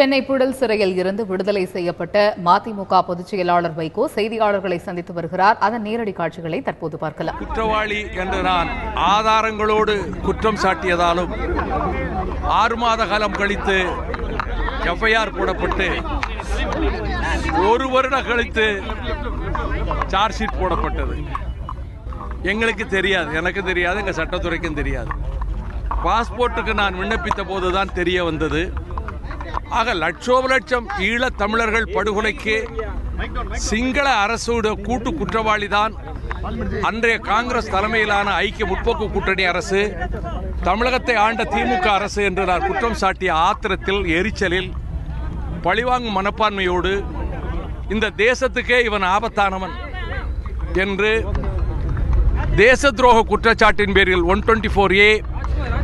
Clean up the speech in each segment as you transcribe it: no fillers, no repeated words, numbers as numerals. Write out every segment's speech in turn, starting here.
சென்னை புழல் சிறையில் இருந்து விடுதலை செய்யப்பட்ட மதிமுக பொதுச் செயலாளர் வைகோ செய்தியாளர்களை சந்தித்து வருகிறார். அதன் நேரடி காட்சிகளை தற்போது பார்க்கலாம். குற்றவாளி என்று நான் ஆதாரங்களோடு குற்றம் சாட்டியதாலும் 6 மாத காலம் கழித்து எஃப்ஐஆர் போடப்பட்டு 1 வருடம் கழித்து சார்ஜ் ஷீட் போடப்பட்டது. எங்களுக்கு தெரியாது, எனக்கு தெரியாது, எங்கள் சட்டத்துறைக்கும் தெரியாது. பாஸ்போர்ட்டுக்கு நான் விண்ணப்பித்த போதுதான் தெரிய வந்தது. ஆக லட்சோபலட்சம் ஈழத் தமிழர்கள் படுகொலைக்கு சிங்கள அரசோட கூட்டு குற்றவாளிதான் அன்றைய காங்கிரஸ் தலைமையிலான ஐக்கிய முற்போக்கு கூட்டணி அரசு, தமிழகத்தை ஆண்ட திமுக அரசு என்று நான் குற்றம் சாட்டிய ஆத்திரத்தில், எரிச்சலில், பழிவாங்கும் மனப்பான்மையோடு இந்த தேசத்துக்கே இவன் ஆபத்தானவன் என்று தேச துரோக குற்றச்சாட்டின் பேரில் 124A,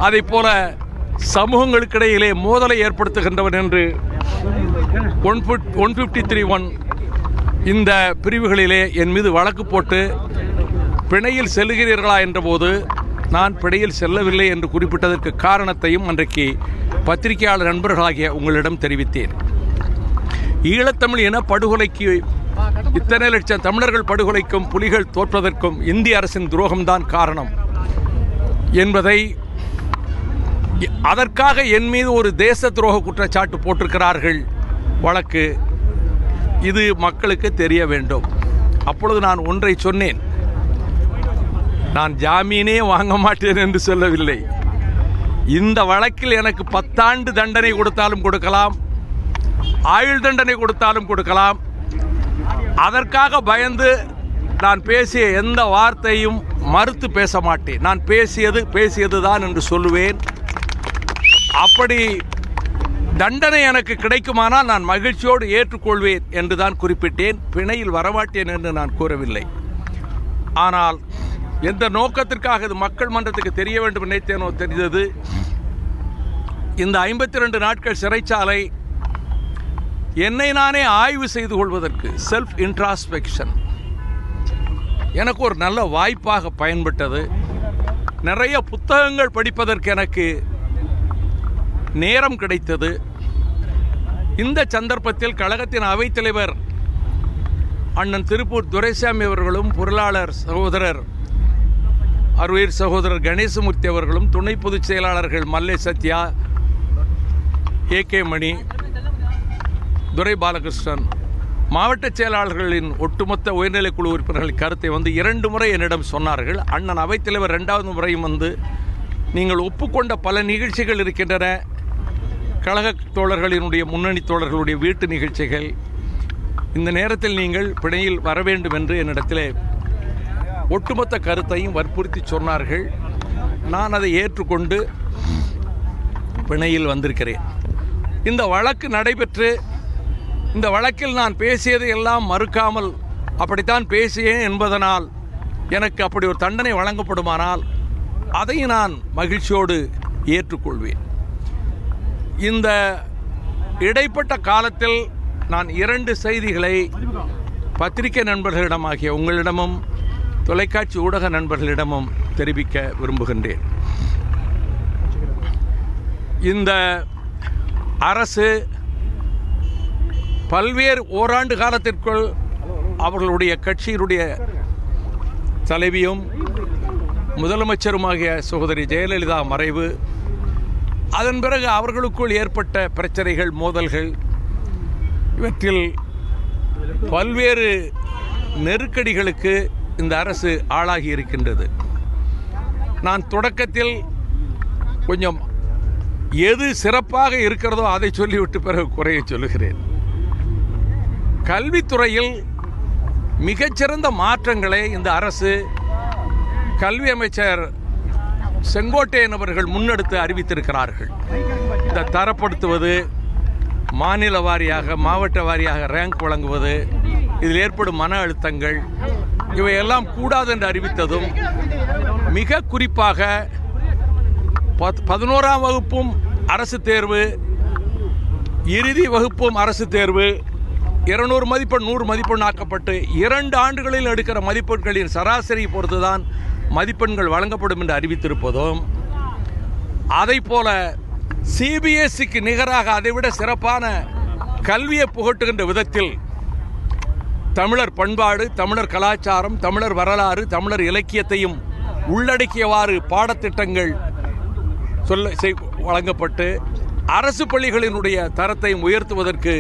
அதை போல சமூகங்களுக்கிடையிலே மோதலை ஏற்படுத்துகின்றவன் என்று 153(1) இந்த பிரிவுகளிலே என் மீது வழக்கு போட்டு பிணையில் செல்லுகிறீர்களா என்றபோது நான் பிணையில் செல்லவில்லை என்று குறிப்பிட்டதற்கு காரணத்தையும் அன்றைக்கு பத்திரிகையாளர் நண்பர்களாகிய உங்களிடம் தெரிவித்தேன். ஈழத்தமிழ் இன படுகொலைக்கு, இத்தனை லட்சம் தமிழர்கள் படுகொலைக்கும் புலிகள் தோற்பதற்கும் இந்திய அரசின் துரோகம்தான் காரணம் என்பதை, அதற்காக என் மீது ஒரு தேச துரோக குற்றச்சாட்டு போட்டிருக்கிறார்கள் வழக்கு. இது மக்களுக்கு தெரிய வேண்டும். அப்பொழுது நான் ஒன்றை சொன்னேன், நான் ஜாமீனே வாங்க மாட்டேன் என்று சொல்லவில்லை. இந்த வழக்கில் எனக்கு 10 ஆண்டு தண்டனை கொடுத்தாலும் கொடுக்கலாம், ஆயுள் தண்டனை கொடுத்தாலும் கொடுக்கலாம். அதற்காக பயந்து நான் பேசிய எந்த வார்த்தையும் மறுத்து பேச மாட்டேன். நான் பேசியதுதான் என்று சொல்லுவேன். அப்படி தண்டனை எனக்கு கிடைக்குமானால் நான் மகிழ்ச்சியோடு ஏற்றுக்கொள்வேன் என்றுதான் குறிப்பிட்டேன். பிணையில் வரமாட்டேன் என்று நான் கூறவில்லை. ஆனால் எந்த நோக்கத்திற்காக இது மக்கள் மன்றத்துக்கு தெரிய வேண்டும் நினைத்தேனோ தெரிந்தது. இந்த 52 நாட்கள் சிறைச்சாலை என்னை நானே ஆய்வு செய்து கொள்வதற்கு, செல்ஃப் இன்ட்ராஸ்பெக்ஷன், எனக்கு ஒரு நல்ல வாய்ப்பாக பயன்பட்டது. நிறைய புத்தகங்கள் படிப்பதற்கு எனக்கு நேரம் கிடைத்தது. இந்த சந்தர்ப்பத்தில் கழகத்தின் அவைத்தலைவர் அண்ணன் திருப்பூர் துரைசாமி அவர்களும், பொருளாளர் சகோதரர் அருயிர் சகோதரர் கணேசமூர்த்தி அவர்களும், துணை பொதுச் செயலாளர்கள் மல்லை சத்யா, AK மணி, துரை பாலகிருஷ்ணன், மாவட்ட செயலாளர்களின் ஒட்டுமொத்த உயர்நிலைக்குழு உறுப்பினர்களின் கருத்தை 2 முறை என்னிடம் சொன்னார்கள். அண்ணன் அவைத்தலைவர் 2வது முறையும் நீங்கள் ஒப்புக்கொண்ட பல நிகழ்ச்சிகள் இருக்கின்றன, கழக தோழர்களினுடைய, முன்னணி தோழர்களுடைய வீட்டு நிகழ்ச்சிகள், இந்த நேரத்தில் நீங்கள் பிணையில் வர வேண்டும் என்று என்னிடத்தில் ஒட்டுமொத்த கருத்தையும் வற்புறுத்தி சொன்னார்கள். நான் அதை ஏற்றுக்கொண்டு பிணையில் வந்திருக்கிறேன். இந்த வழக்கு நடைபெற்று, இந்த வழக்கில் நான் பேசியதை எல்லாம் மறுக்காமல் அப்படித்தான் பேசியேன் என்பதனால் எனக்கு அப்படி ஒரு தண்டனை வழங்கப்படுமானால் அதை நான் மகிழ்ச்சியோடு ஏற்றுக்கொள்வேன். இந்த இடைப்பட்ட காலத்தில் நான் 2 செய்திகளை பத்திரிகை நண்பர்களிடமாகிய உங்களிடமும் தொலைக்காட்சி ஊடக நண்பர்களிடமும் தெரிவிக்க விரும்புகின்றேன். இந்த அரசு பல்வேறு ஓராண்டு காலத்திற்குள் அவர்களுடைய கட்சியினுடைய தலைவியும் முதலமைச்சருமாகிய சகோதரி ஜெயலலிதா மறைவு, அதன் பிறகு அவர்களுக்குள் ஏற்பட்ட பிரச்சனைகள், மோதல்கள், இவற்றில் பல்வேறு நெருக்கடிகளுக்கு இந்த அரசு ஆளாகி இருக்கின்றது. நான் தொடக்கத்தில் கொஞ்சம் எது சிறப்பாக இருக்கிறதோ அதை சொல்லிவிட்டு பிறகு குறைய சொல்லுகிறேன். கல்வித்துறையில் மிகச்சிறந்த மாற்றங்களை இந்த அரசு, கல்வி அமைச்சர் செங்கோட்டையன் அவர்கள் முன்னெடுத்து அறிவித்திருக்கிறார்கள். இந்த தரப்படுத்துவது, மாநில வாரியாக, மாவட்ட வாரியாக ரேங்க் வழங்குவது, இதில் ஏற்படும் மன அழுத்தங்கள், இவையெல்லாம் கூடாது என்று அறிவித்ததும், மிக குறிப்பாக 11ஆம் வகுப்பும் அரசு தேர்வு, இறுதி வகுப்பும் அரசு தேர்வு 200 மதிப்பெண் 100 மதிப்பெண் ஆக்கப்பட்டு 2 ஆண்டுகளில் எடுக்கிற மதிப்பெண்களின் சராசரி பொறுத்துதான் மதிப்பெண்கள் வழங்கப்படும் என்று அறிவித்திருப்பதும், அதை போல சிபிஎஸ்சிக்கு நிகராக அதைவிட சிறப்பான கல்வியை புகட்டுகின்ற விதத்தில் தமிழர் பண்பாடு, தமிழர் கலாச்சாரம், தமிழர் வரலாறு, தமிழர் இலக்கியத்தையும் உள்ளடக்கியவாறு பாடத்திட்டங்கள் வழங்கப்பட்டு அரசு பள்ளிகளினுடைய தரத்தையும் உயர்த்துவதற்கு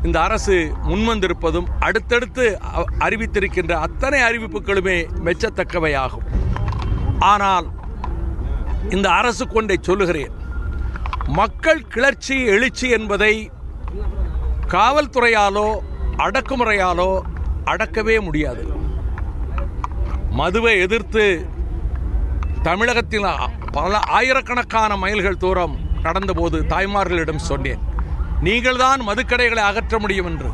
இந்த அரசு முன்வந்திருப்பதும் அடுத்தடுத்து அறிவித்திருக்கின்ற அத்தனை அறிவிப்புகளுமே மெச்சத்தக்கவையாகும். ஆனால் இந்த அரசு கொண்டே சொல்லுகிறேன், மக்கள் கிளர்ச்சி எழுச்சி என்பதை காவல்துறையாலோ அடக்குமுறையாலோ அடக்கவே முடியாது. மதுவை எதிர்த்து தமிழகத்தில் பல ஆயிரக்கணக்கான மைல்கள் தூரம் நடந்தபோது தாய்மார்களிடம் சொன்னேன், நீங்கள்தான் மதுக்கடைகளை அகற்ற முடியும் என்று.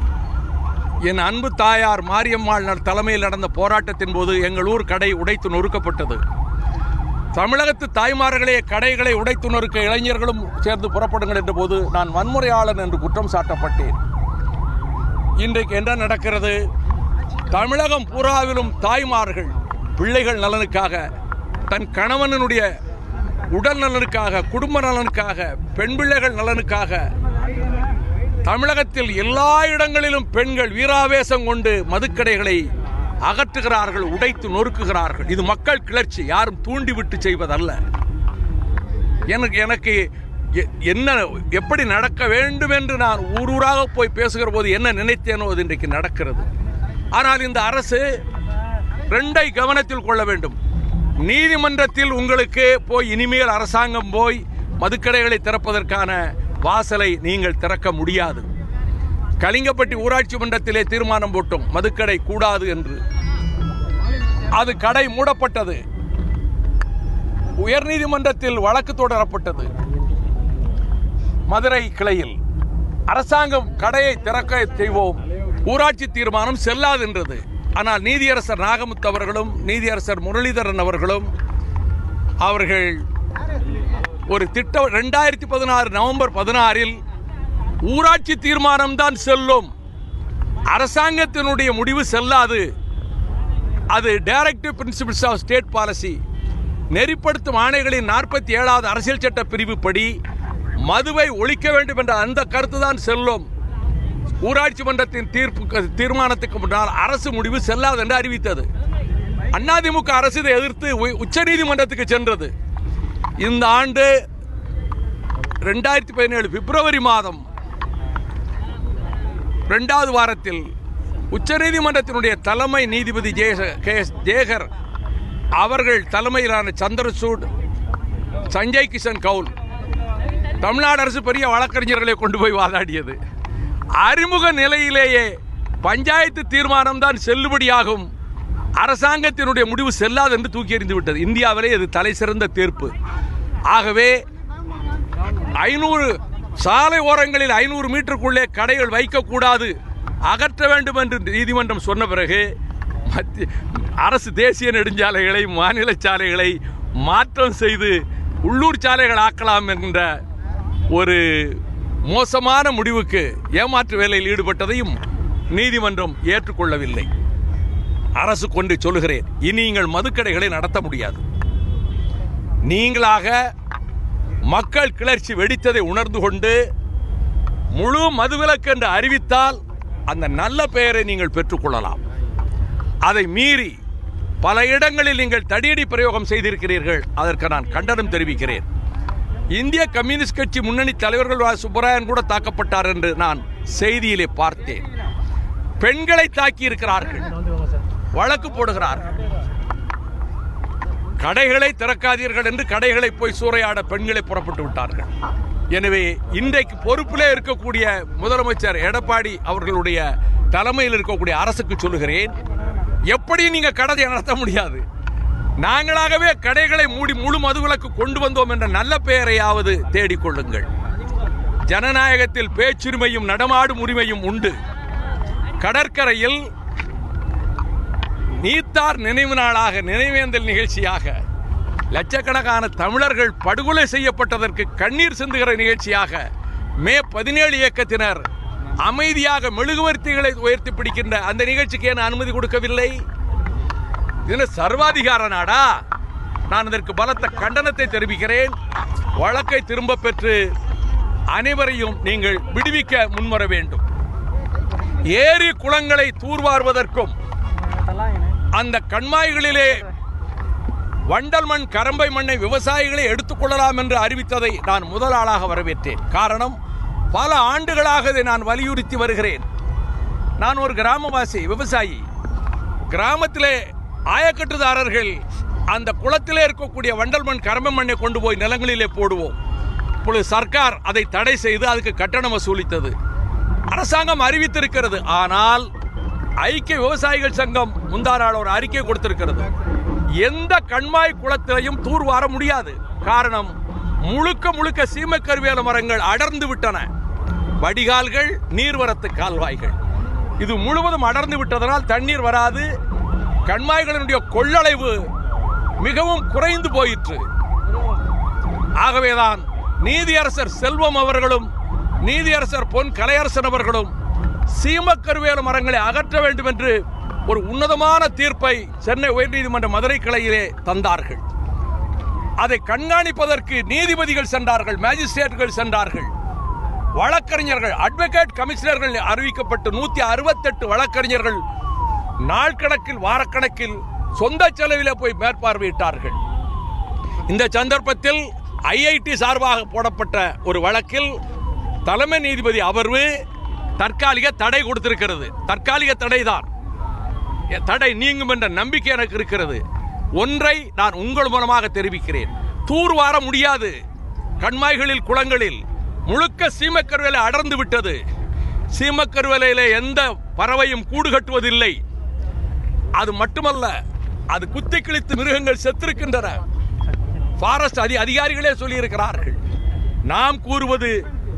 என் அன்பு தாயார் மாரியம்மாள் தலைமையில் நடந்த போராட்டத்தின் போது எங்கள் ஊர் கடை உடைத்து நொறுக்கப்பட்டது. தமிழகத்து தாய்மார்களே கடைகளை உடைத்து நொறுக்க இளைஞர்களும் சேர்ந்து புறப்படுங்கள் என்ற போது நான் வன்முறையாளன் என்று குற்றம் சாட்டப்பட்டேன். இன்றைக்கு என்ன நடக்கிறது? தமிழகம் பூராவிலும் தாய்மார்கள் பிள்ளைகள் நலனுக்காக, தன் கணவனுடைய உடல் நலனுக்காக, குடும்ப நலனுக்காக, பெண் பிள்ளைகள் நலனுக்காக தமிழகத்தில் எல்லா இடங்களிலும் பெண்கள் வீராவேசம் கொண்டு மதுக்கடைகளை அகற்றுகிறார்கள், உடைத்து நொறுக்குகிறார்கள். இது மக்கள் கிளர்ச்சி, யாரும் தூண்டிவிட்டு செய்வதல்ல. எனக்கு என்ன எப்படி நடக்க வேண்டும் என்று நான் ஊரூராக போய் பேசுகிற போது என்ன நினைத்தேனோ அது இன்றைக்கு நடக்கிறது. ஆனால் இந்த அரசு ரெண்டை கவனத்தில் கொள்ள வேண்டும். நீதிமன்றத்தில் உங்களுக்கு போய் இனிமேல் அரசாங்கம் போய் மதுக்கடைகளை திறப்பதற்கான வாசலை நீங்கள் திறக்க முடியாது. கலிங்கப்பட்டி ஊராட்சி மன்றத்திலே தீர்மானம் போட்டோம், மதுக்கடை கூடாது என்று. அது கடை மூடப்பட்டது. உயர்நீதிமன்றத்தில் வழக்கு தொடரப்பட்டது. மதுரை கிளையில் அரசாங்கம் கடையை திறக்க செய்வோம், ஊராட்சி தீர்மானம் செல்லாது என்றது. ஆனால் நீதியரசர் நாகமுத்து அவர்களும் நீதியரசர் முரளிதரன் அவர்களும் அவர்கள் ஒரு திட்டம் 2016 நவம்பர் 16 ஊராட்சி தீர்மானம் தான் செல்லும், அரசாங்கத்தினுடைய முடிவு செல்லாது, அது directive principles of state policy, நெறிப்படுத்தும் ஆணைகளின் 47வது அரசியல் சட்ட பிரிவு படி மதுவை ஒழிக்க வேண்டும் என்ற அந்த கருத்து தான் செல்லும். ஊராட்சி மன்றத்தின் தீர்மானத்துக்கு முன்னால் அரசு முடிவு செல்லாது என்று அறிவித்தது. அதிமுக அரசு இதை எதிர்த்து உச்சநீதிமன்றத்துக்கு சென்றது. இந்த ஆண்டு 2017 பிப்ரவரி மாதம் 2வது வாரத்தில் உச்சநீதிமன்றத்தினுடைய தலைமை நீதிபதி ஜேகர் அவர்கள் தலைமையிலான சந்திரசூட், சஞ்சய் கிஷன் கவுல், தமிழ்நாடு அரசு பெரிய வழக்கறிஞர்களை கொண்டு போய் வாதாடியது. அறிமுக நிலையிலேயே பஞ்சாயத்து தீர்மானம் தான் செல்லுபடியாகும், அரசாங்கத்தினுடைய முடிவு செல்லாது என்று தூக்கி எறிந்து விட்டது. இந்தியாவிலே இது தலை சிறந்த தீர்ப்பு. ஆகவே 500 சாலை ஓரங்களில் 500 மீட்டருக்குள்ளே கடைகள் வைக்கக்கூடாது, அகற்ற வேண்டும் என்று நீதிமன்றம் சொன்ன பிறகு அரசு தேசிய நெடுஞ்சாலைகளை, மாநில சாலைகளை மாற்றம் செய்து உள்ளூர் சாலைகள் ஆக்கலாம் என்கின்ற ஒரு மோசமான முடிவுக்கு ஏமாற்று வேலையில் ஈடுபட்டதையும் நீதிமன்றம் ஏற்றுக்கொள்ளவில்லை. அரசு கொண்டு சொல்லுகிறேன், இனி நீங்கள் மதுக்கடைகளை நடத்த முடியாது. நீங்களாக மக்கள் கிளர்ச்சி வெடித்ததை உணர்ந்து கொண்டு முழு மதுவிலக்கு என்று அறிவித்தால் அந்த நல்ல பெயரை நீங்கள் பெற்றுக்கொள்ளலாம். அதை மீறி பல இடங்களில் நீங்கள் தடியடி பிரயோகம் செய்திருக்கிறீர்கள், அதற்கு நான் கண்டனம் தெரிவிக்கிறேன். இந்திய கம்யூனிஸ்ட் கட்சி முன்னணி தலைவர்கள் சுப்பராயன் கூட தாக்கப்பட்டார் என்று நான் செய்தியிலே பார்த்தேன். பெண்களை தாக்கி இருக்கிறார்கள், வழக்கு போடுகிறார்கள். கடைகளை திறக்காதீர்கள் என்று கடைகளை போய் சூறையாட பெண்களை புறப்பட்டு விட்டார்கள். எனவே இன்றைக்கு பொறுப்பிலே இருக்கக்கூடிய முதலமைச்சர் எடப்பாடி அவர்களுடைய தலைமையில் இருக்கக்கூடிய அரசுக்கு சொல்லுகிறேன், எப்படி நீங்க கடை நடத்த முடியாது? நாங்களாகவே கடைகளை மூடி முழு மதுவிலக்கு கொண்டு வந்தோம் என்ற நல்ல பெயரையாவது தேடிக்கொள்ளுங்கள். ஜனநாயகத்தில் பேச்சுரிமையும் நடமாடும் உரிமையும் உண்டு. கடற்கரையில் நீத்தார் நினைவு நாளாக, நினைவேந்தல் நிகழ்ச்சியாக, லட்சக்கணக்கான தமிழர்கள் படுகொலை செய்யப்பட்டதற்கு கண்ணீர் சிந்துகிற நிகழ்ச்சியாக மே 17 இயக்கத்தினர் அமைதியாக மெழுகுவர்த்திகளை உயர்த்தி பிடிக்கின்ற அந்த நிகழ்ச்சிக்கு ஏன் அனுமதி கொடுக்கவில்லை? இது சர்வாதிகார நாடா? நான் இதற்கு பலத்த கண்டனத்தை தெரிவிக்கிறேன். வழக்கை திரும்ப பெற்று அனைவரையும் நீங்கள் விடுவிக்க முன்வர வேண்டும். ஏரி குளங்களை தூர்வாருவதற்கும் அந்த கண்மாய்களிலே வண்டல் மண் கரம்பை மண்ணை விவசாயிகளை எடுத்துக்கொள்ளலாம் என்று அறிவித்ததை நான் முதல் ஆளாக வரவேற்றேன். காரணம், பல ஆண்டுகளாக இதை நான் வலியுறுத்தி வருகிறேன். நான் ஒரு கிராமவாசி, விவசாயி. கிராமத்திலே ஆயக்கட்டுதாரர்கள் அந்த குளத்திலே இருக்கக்கூடிய வண்டல் மண் கரம்பை மண்ணை கொண்டு போய் நிலங்களிலே போடுவோம். இப்பொழுது சர்க்கார் அதை தடை செய்து அதுக்கு கட்டணம் வசூலித்தது. அரசாங்கம் அறிவித்திருக்கிறது. ஆனால் ஐக்கிய விவசாயிகள் சங்கம் முந்தா நாள் ஒரு அறிக்கை கொடுத்திருக்கிறது. எந்த கண்மாய் குளத்திலையும் தூர்வார முடியாது. காரணம், முழுக்க சீமக்கருவேல மரங்கள் அடர்ந்து விட்டன. வடிகால்கள், நீர்வரத்து கால்வாய்கள் இது முழுவதும் அடர்ந்து விட்டதனால் தண்ணீர் வராது. கண்மாய்களினுடைய கொள்ளளவு மிகவும் குறைந்து போயிற்று. ஆகவேதான் நீதியரசர் செல்வம் அவர்களும் நீதியரசர் பொன் கலையரசன் அவர்களும் சீமக்கருவேல மரங்களை அகற்ற வேண்டும் என்று ஒரு உன்னதமான தீர்ப்பை சென்னை உயர்நீதிமன்ற மதுரை கிளையிலே தந்தார்கள். அதை கண்காணிப்பதற்கு நீதிபதிகள் சென்றார்கள், மேஜிஸ்ட்ரேட்டுகள் சென்றார்கள், வழக்கறிஞர்கள், அட்வொகேட் கமிஷனர்கள் அறிவிக்கப்பட்டு 168 வழக்கறிஞர்கள் நாள் கணக்கில் வாரக்கணக்கில் சொந்த செலவிலே போய் மேற்பார்வையிட்டார்கள். இந்த சந்தர்ப்பத்தில் ஐஐடி சார்பாக போடப்பட்ட ஒரு வழக்கில் தலைமை நீதிபதி அமர்வு தற்காலிக தடை கொடுத்திருக்கிறது. தற்காலிக தடைதான், தடை நீங்கும் என்ற நம்பிக்கை எனக்கு இருக்கிறது. ஒன்றை நான் உங்கள் மூலமாக தெரிவிக்கிறேன், தூர்வார முடியாது. கண்மாய்களில், குளங்களில் முழுக்க சீமக்கருவேலை அடர்ந்து விட்டது. சீமக்கருவேலையிலே எந்த பறவையும் கூடு கட்டுவதில்லை. அது மட்டுமல்ல, அது குத்தி கிழித்து மிருகங்கள் செத்திருக்கின்றன. ஃபாரஸ்ட் அதிகாரிகளே சொல்லியிருக்கிறார்கள். நாம் கூறுவது,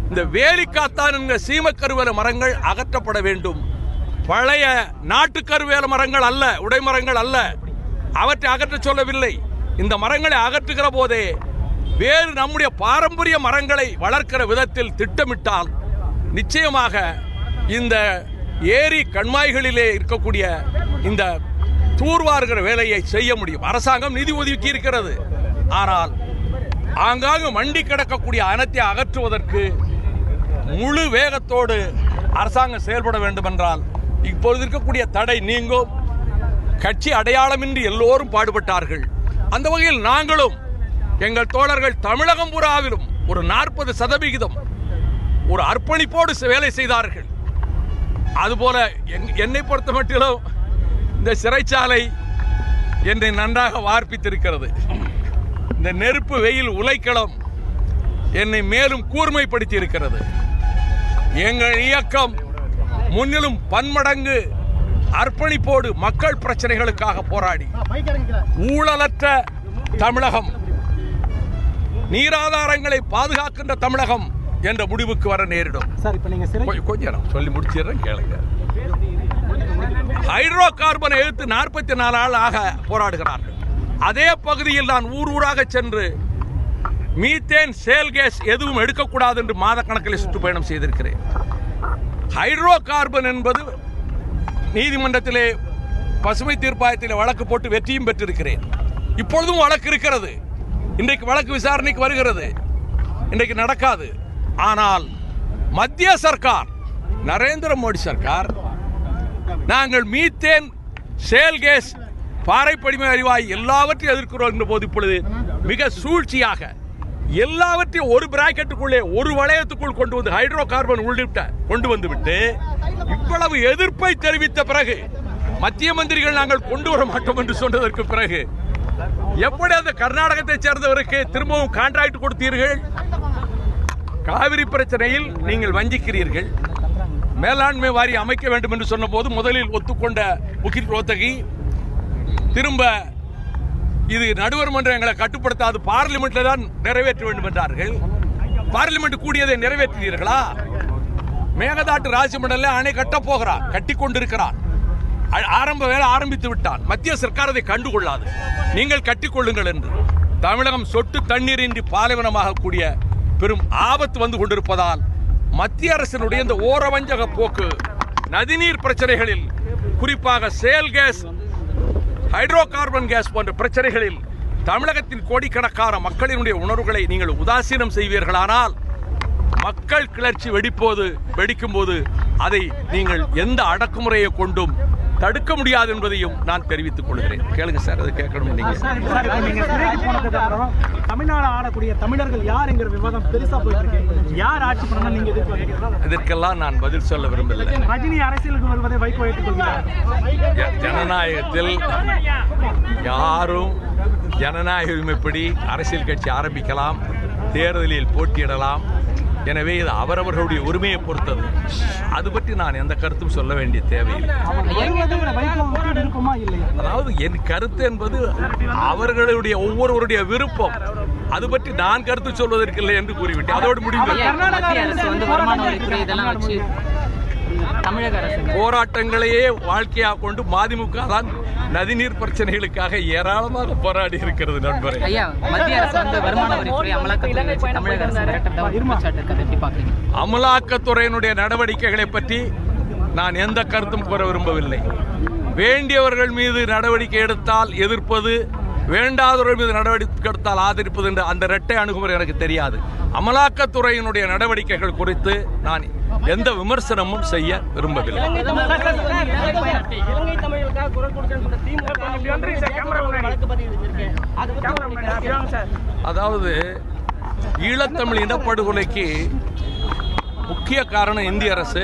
இந்த வேலிக்காத்தான் என்கிற சீமக்கருவேல மரங்கள் அகற்றப்பட வேண்டும். பழைய நாட்டுக்கருவேல மரங்கள் அல்ல, உடைமரங்கள் அல்ல, அவற்றை அகற்ற சொல்லவில்லை. இந்த மரங்களை அகற்றுகிற போதே வேறு நம்முடைய பாரம்பரிய மரங்களை வளர்க்கிற விதத்தில் திட்டமிட்டால் நிச்சயமாக இந்த ஏரி கண்மாய்களிலே இருக்கக்கூடிய இந்த தூர்வாருகிற வேலையை செய்ய முடியும். அரசாங்கம் நிதி ஒதுக்கி இருக்கிறது. ஆனால் ஆங்காங்கு மண்டி கிடக்கக்கூடிய அனைத்தை அகற்றுவதற்கு முழு வேகத்தோடு அரசாங்கம் செயல்பட வேண்டும் என்றால் இப்பொழுது இருக்கக்கூடிய தடை நீங்கும். கட்சி அடையாளமின்றி எல்லோரும் பாடுபட்டார்கள். அந்த வகையில் நாங்களும் எங்கள் தோழர்கள் தமிழகம் பூராவிலும் ஒரு 40% ஒரு அர்ப்பணிப்போடு வேலை செய்தார்கள். அதுபோல என்னை பொறுத்த மட்டிலும் இந்த சிறைச்சாலை என்னை நன்றாக வார்ப்பித்திருக்கிறது. இந்த நெருப்பு வெயில் உலைக்களம் என்னை மேலும் கூர்மைப்படுத்தி இருக்கிறது. எங்கள் இயக்கம் முன்னிலும் பன்மடங்கு அர்ப்பணிப்போடு மக்கள் பிரச்சனைகளுக்காக போராடி ஊழலற்ற தமிழகம், நீராதாரங்களை பாதுகாக்கின்ற தமிழகம் என்ற முடிவுக்கு வர நேரிடும். கொஞ்சம் சொல்லி முடிச்சிடறேன், கேளுங்க. ஹைட்ரோ கார்பனை எதிர்த்து 44 ஆளாக போராடுகிறார்கள். அதே பகுதியில் நான் ஊராக சென்று மீத்தேன், சேல் கேஸ் எதுவும் எடுக்கக்கூடாது என்று மாத கணக்கில் சுற்றுப்பயணம் செய்திருக்கிறேன். ஹைட்ரோ கார்பன் என்பது நீதிமன்றத்திலே பசுமை தீர்ப்பாயத்தில் வழக்கு போட்டு வெற்றியும் பெற்றிருக்கிறேன். இப்பொழுதும் வழக்கு இருக்கிறது. இன்றைக்கு வழக்கு விசாரணைக்கு வருகிறது. இன்றைக்கு நடக்காது. ஆனால் மத்திய சர்க்கார், நரேந்திர மோடி சர்க்கார், நாங்கள் மீத்தேன், சேல் கேஸ், பாறை படிம எரிவாயு எல்லாவற்றையும் எதிர்க்கிறோம் என்ற போது இப்பொழுது மிக சூழ்ச்சியாக எல்லாவற்றையும் ஒரு பிராக்கெட்டுக்குள்ளே, ஒரு வளையத்துக்குள் கொண்டு வந்து ஹைட்ரோ கார்பன் உள்ளிட்ட கொண்டு வந்துவிட்டு இவ்வளவு எதிர்ப்பை தெரிவித்த பிறகு மத்திய மந்திரிகள் நாங்கள் கொண்டு வர மாட்டோம் என்று சொன்னதற்கு பிறகு எப்படி அந்த கர்நாடகத்தை சேர்ந்தவருக்கு திரும்பவும் கான்ட்ராக்ட் கொடுத்தீர்கள்? காவிரி பிரச்சனையில் நீங்கள் வஞ்சிக்கிறீர்கள். மேலாண்மை வாரி அமைக்க வேண்டும் என்று சொன்ன போது முதலில் ஒத்துக்கொண்ட முகில் ரோத்தகி திரும்ப இது நடுவர் மன்றம் எங்களை கட்டுப்படுத்தாது, பார்லிமெண்ட்ல தான் நிறைவேற்ற வேண்டும் என்றார்கள். பார்லிமெண்ட் கூடியதை நிறைவேற்றினீர்களா? மேகதாட்டு ராஜமண்டல அணை கட்டப் போகிறான், கட்டி கொண்டிருக்கிறான், ஆரம்ப வேலை ஆரம்பித்து விட்டான். மத்திய சர்க்கார் அதை கண்டுகொள்ளாது. நீங்கள் கட்டிக்கொள்ளுங்கள் என்று தமிழகம் சொட்டு தண்ணீரின்றி பாலைவனமாக கூடிய பெரும் ஆபத்து வந்து கொண்டிருப்பதால் மத்திய அரசினுடைய இந்த ஓரவஞ்சக போக்கு நதிநீர் பிரச்சனைகளில், குறிப்பாக shale gas, hydrocarbon gas போன்ற பிரச்சனைகளில் தமிழகத்தின் கோடிக்கணக்கான மக்களினுடைய உணர்வுகளை நீங்கள் உதாசீனம் செய்வீர்களானால் மக்கள் கிளர்ச்சி வெடிக்கும் போது அதை நீங்கள் எந்த அடக்குமுறையை கொண்டும் தடுக்க முடியாது என்பதையும் நான் தெரிவித்துக் கொள்கிறேன். கேளுங்க சார், அது கேட்கணும். நீங்க தமிழ்நாடு ஆளக்கூடிய தமிழர்கள் யார் என்கிற விவாதம் பெருசா போயிட்டு இருக்கு. யார் ஆட்சி பண்ணணும் நீங்க எதிர்பார்க்கிறீங்க? இதற்கெல்லாம் நான் பதில் சொல்ல விரும்பவில்லை. ரஜினி அரசியலுக்கு வருவதை வைகோ ஏற்றுக்கொள்கிறார். ஜனநாயகத்தில் யாரும் ஜனநாயக உரிமைப்படி அரசியல் கட்சி ஆரம்பிக்கலாம், தேர்தலில் போட்டியிடலாம். எனவே இது அவரவர்களுடைய உரிமையை பொறுத்தது. அது பற்றி நான் எந்த கருத்தும் சொல்ல வேண்டிய தேவையில்லை. அதாவது என் கருத்து என்பது அவர்களுடைய ஒவ்வொருவருடைய விருப்பம். அது பற்றி நான் கருத்து சொல்வதற்கு இல்லை என்று கூறிவிட்டேன். அதோடு முடிவு. போராட்டங்களையே வாழ்க்கையாக கொண்டு மதிமுக தான் நதிநீர் பிரச்சனைகளுக்காக ஏராளமாக போராடி இருக்கிறது. நண்பரே, அமலாக்கத்துறையினுடைய நடவடிக்கைகளை பற்றி நான் எந்த கருத்தும் கூற விரும்பவில்லை. வேண்டியவர்கள் மீது நடவடிக்கை எடுத்தால் எதிர்ப்பது, வேண்டாதவர்கள் மீது நடவடிக்கை எடுத்தால் ஆதரிப்பது என்ற அந்த இரட்டை அணுகுமுறை எனக்கு தெரியாது. அமலாக்கத்துறையினுடைய நடவடிக்கைகள் குறித்து நான் எந்த விமர்சனமும் செய்ய விரும்பவில்லை. அதாவது ஈழத்தமிழ் இனப்படுகொலைக்கு முக்கிய காரணம் இந்திய அரசு,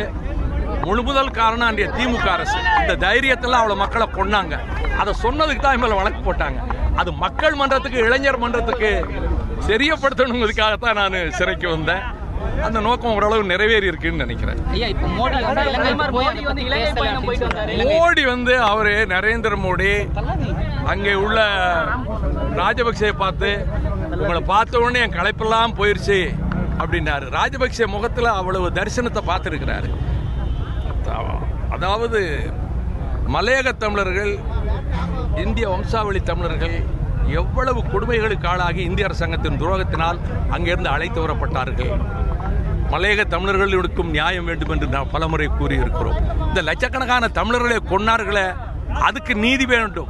முழுமுதல் காரணம் அன்றைய திமுக அரசு. இந்த தைரியத்தில் அவ்வளவு மக்களை கொன்னாங்க. அதை சொன்னதுக்கு தான் மேல வழக்கு போட்டாங்க. அது மக்கள் மன்றத்துக்கு, இளைஞர் மன்றத்துக்கு தெரியப்படுத்தணுங்கிறதுக்காகத்தான் நான் சிறைக்கு வந்தேன். அந்த நோக்கம் ஓரளவு நிறைவேறி இருக்குன்னு நினைக்கிறேன். மோடி அவரு நரேந்திர மோடி அங்கே உள்ள ராஜபக்சே பார்த்து, உங்களை பார்த்த உடனே என் களைப்பெல்லாம் போயிருச்சு அப்படின்னாரு. ராஜபக்சே முகத்தில் அவ்வளவு தரிசனத்தை பார்த்துருக்கிறாரு. அதாவது மலையக தமிழர்கள், இந்திய வம்சாவளி தமிழர்கள் எவ்வளவு கொடுமைகளுக்கு ஆளாகி இந்திய அரசாங்கத்தின் துரோகத்தினால் அங்கிருந்து அழைத்து வரப்பட்டார்கள். மலையக தமிழர்களுக்கும் நியாயம் வேண்டும் என்று நாம் பலமுறை கூறியிருக்கிறோம். இந்த லட்சக்கணக்கான தமிழர்களை கொன்னார்களே, அதுக்கு நீதி வேண்டும்,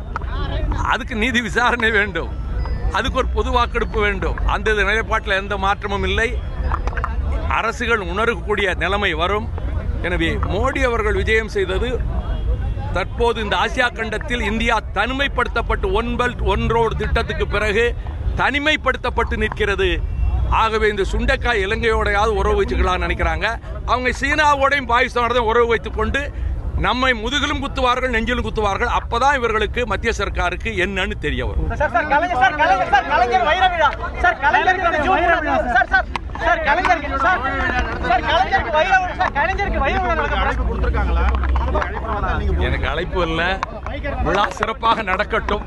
அதுக்கு நீதி விசாரணை வேண்டும், அதுக்கு ஒரு பொது வாக்கெடுப்பு வேண்டும். அந்த நிலைப்பாட்டில் எந்த மாற்றமும் இல்லை. அரசுகள் உணரக்கூடிய நிலைமை வரும். எனவே மோடி அவர்கள் விஜயம் செய்தது தற்போது இந்த ஆசியா கண்டத்தில் இந்தியா தனிமைப்படுத்தப்பட்டு ஒன் பெல்ட் ஒன் ரோடு திட்டத்துக்கு பிறகு தனிமைப்படுத்தப்பட்டு நிற்கிறது. ஆகவே இந்த சுண்டைக்காய் இலங்கையோடையாவது உறவு வச்சுக்கலாம்னு நினைக்கிறாங்க. அவங்க சீனாவோடையும் பாகிஸ்தானோடையும் உறவு வைத்துக் கொண்டு நம்மை முதுகிலும் குத்துவார்கள், நெஞ்சிலும் குத்துவார்கள். அப்பதான் இவர்களுக்கு மத்திய சர்க்காருக்கு என்னன்னு தெரிய வரும். எனக்கு அழைப்பு இல்லை. விழா சிறப்பாக நடக்கட்டும்.